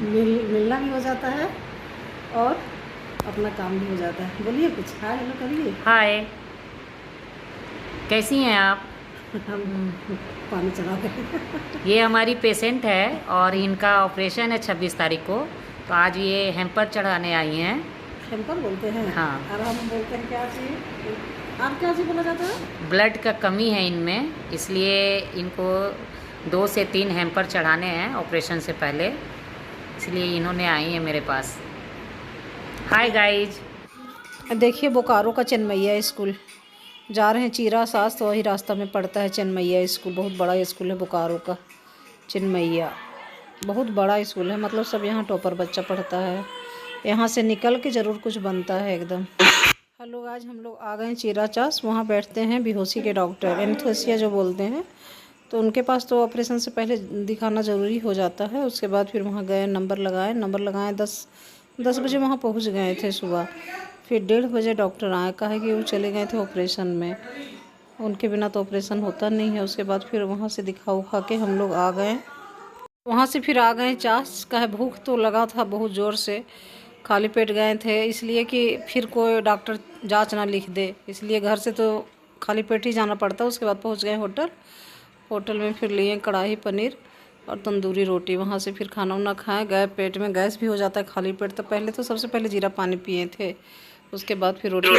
मिलना भी हो जाता है और अपना काम भी हो जाता है। बोलिए कुछ, हाय हेलो करिए। हाय, कैसी हैं आप? हम पानी चढ़ा दें। ये हमारी पेशेंट है और इनका ऑपरेशन है 26 तारीख को। तो आज ये हेम्पर चढ़ाने आई हैं। हेल्पर बोलते हैं हाँ, और हम बोलते हैं क्या चाहिए, आप क्या चीज़ बोला जाता है? ब्लड का कमी है इनमें, इसलिए इनको 2 से 3 हेम्पर चढ़ाने हैं ऑपरेशन से पहले, इसलिए इन्होंने आई हैं मेरे पास। Hi guys. देखिए बोकारो का चिन्मैया स्कूल जा रहे हैं, चीरा सास तो वही रास्ता में पड़ता है चिन्मैया स्कूल। बहुत बड़ा स्कूल है बोकारो का चिन्मैया, बहुत बड़ा स्कूल है। मतलब सब यहाँ टॉपर बच्चा पढ़ता है। यहाँ से निकल के ज़रूर कुछ बनता है एकदम। हेलो, आज हम लोग आ गए हैं चीरा चास। वहाँ बैठते हैं बेहोशी के डॉक्टर, एनेस्थीसिया जो बोलते हैं। तो उनके पास तो ऑपरेशन से पहले दिखाना ज़रूरी हो जाता है। उसके बाद फिर वहाँ गए, नंबर लगाए 10 बजे वहाँ पहुँच गए थे सुबह। फिर 1:30 बजे डॉक्टर आए, कहा कि वो चले गए थे ऑपरेशन में, उनके बिना तो ऑपरेशन होता नहीं है। उसके बाद फिर वहाँ से दिखा उखा के हम लोग आ गए। वहाँ से फिर आ गए चास, का भूख तो लगा था बहुत ज़ोर से, खाली पेट गए थे इसलिए कि फिर कोई डॉक्टर जांच ना लिख दे, इसलिए घर से तो खाली पेट ही जाना पड़ता। उसके बाद पहुँच गए होटल में फिर लिए कढ़ाई पनीर और तंदूरी रोटी। वहाँ से फिर खाना वाना खाए, गए, पेट में गैस भी हो जाता है खाली पेट। तो पहले तो सबसे पहले जीरा पानी पिए थे, उसके बाद फिर रोटी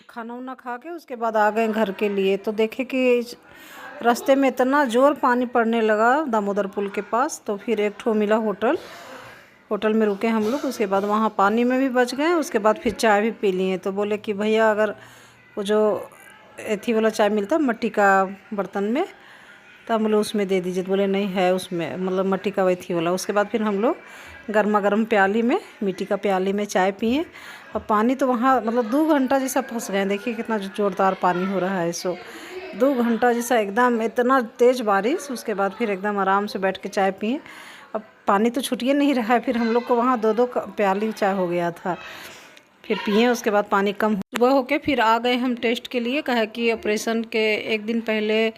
खाना वाना खा के उसके बाद आ गए घर के लिए। तो देखे कि रास्ते में इतना ज़ोर पानी पड़ने लगा दामोदर पुल के पास। तो फिर एक ठो मिला होटल में रुके हम लोग। उसके बाद वहाँ पानी में भी बच गए। उसके बाद फिर चाय भी पी लिए। तो बोले कि भैया अगर वो जो एथी वाला चाय मिलता मिट्टी का बर्तन में, तो हम बोले उसमें दे दीजिए। तो बोले नहीं है उसमें, मतलब मिट्टी का वैथी वाला। उसके बाद फिर हम लोग गर्मा गर्म प्याली में, मिट्टी का प्याली में चाय पिए। और पानी तो वहाँ मतलब 2 घंटा जैसा फंस गए। देखिए कितना ज़ोरदार पानी हो रहा है। सो 2 घंटा जैसा एकदम इतना तेज़ बारिश। उसके बाद फिर एकदम आराम से बैठ के चाय पिए। अब पानी तो छूटिए नहीं रहा है। फिर हम लोग को वहाँ 2-2 प्याली चाय हो गया था। फिर पिए, उसके बाद पानी कम सुबह होके फिर आ गए हम टेस्ट के लिए। कहा कि ऑपरेशन के एक दिन पहले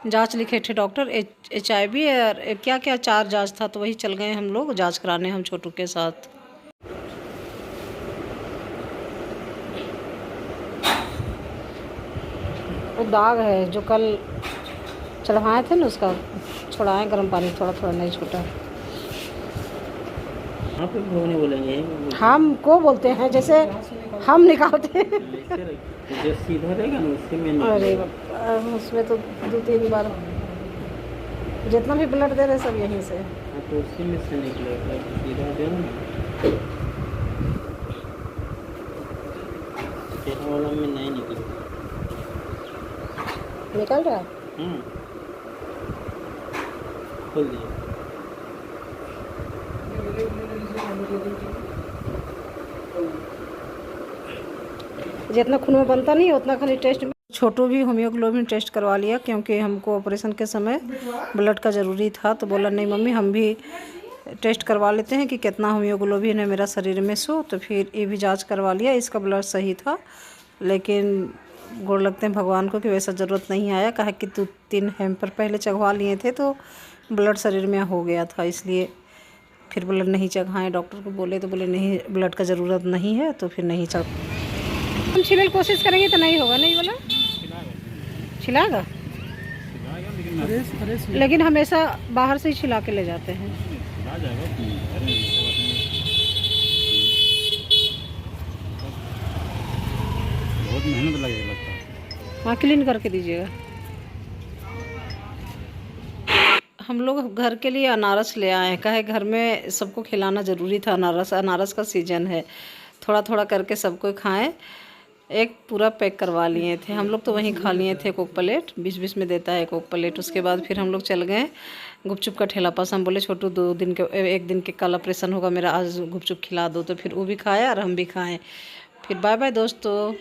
जांच लिखे थे डॉक्टर, HIV और क्या क्या 4 जांच था। तो वही चल गए हम लोग जांच कराने, हम छोटू के साथ। वो दाग है जो कल चढ़वाए थे ना, उसका छुड़ाएं गर्म पानी, थोड़ा थोड़ा नहीं छूटा। आप भगवान बोलेंगे, हमको बोलते हैं जैसे हम निकालते हैं। जो सीधा रहेगा ना उससे में अरे उसमें तो 2-3 बार जितना भी ब्लड दे रहे सब यहीं से। हाँ, तो उसी में से निकलेगा। सीधा दे ना, सीधा वाला में नहीं निकलेगा। निकल रहा है। खोल दिया। जितना खून में बनता नहीं उतना खाली टेस्ट में। छोटू भी होम्योग्लोबिन टेस्ट करवा लिया, क्योंकि हमको ऑपरेशन के समय ब्लड का ज़रूरी था। तो बोला नहीं मम्मी हम भी टेस्ट करवा लेते हैं कि कितना होम्योग्लोबिन है मेरा शरीर में। सो तो फिर ये भी जांच करवा लिया, इसका ब्लड सही था। लेकिन गोड़ लगते हैं भगवान को कि वैसा ज़रूरत नहीं आया। कहा कि 2-3 हेम्पर पहले चढ़वा लिए थे तो ब्लड शरीर में हो गया था, इसलिए फिर ब्लड नहीं चढ़ाएँ। डॉक्टर को बोले तो बोले नहीं ब्लड का ज़रूरत नहीं है, तो फिर नहीं चढ़। हम छिलने की कोशिश करेंगे तो नहीं होगा, नहीं बोला छिलाएगा, लेकिन हमेशा बाहर से ही छिला के ले जाते हैं। बहुत मेहनत लगेगा लगता है। हाँ, क्लीन करके दीजिएगा। हम लोग घर के लिए अनारस ले आए हैं। कहे घर में सबको खिलाना ज़रूरी था। अनारस का सीज़न है, थोड़ा थोड़ा करके सबको खाएं। एक पूरा पैक करवा लिए थे हम लोग, तो वहीं खा लिए थे। कोक प्लेट 20-20 में देता है कोक प्लेट। उसके बाद फिर हम लोग चल गए गुपचुप का ठेला पास। हम बोले छोटू 1 दिन के कल ऑपरेशन होगा मेरा, आज गुपचुप खिला दो। तो फिर वो भी खाया और हम भी खाएं। फिर बाय बाय दोस्तों।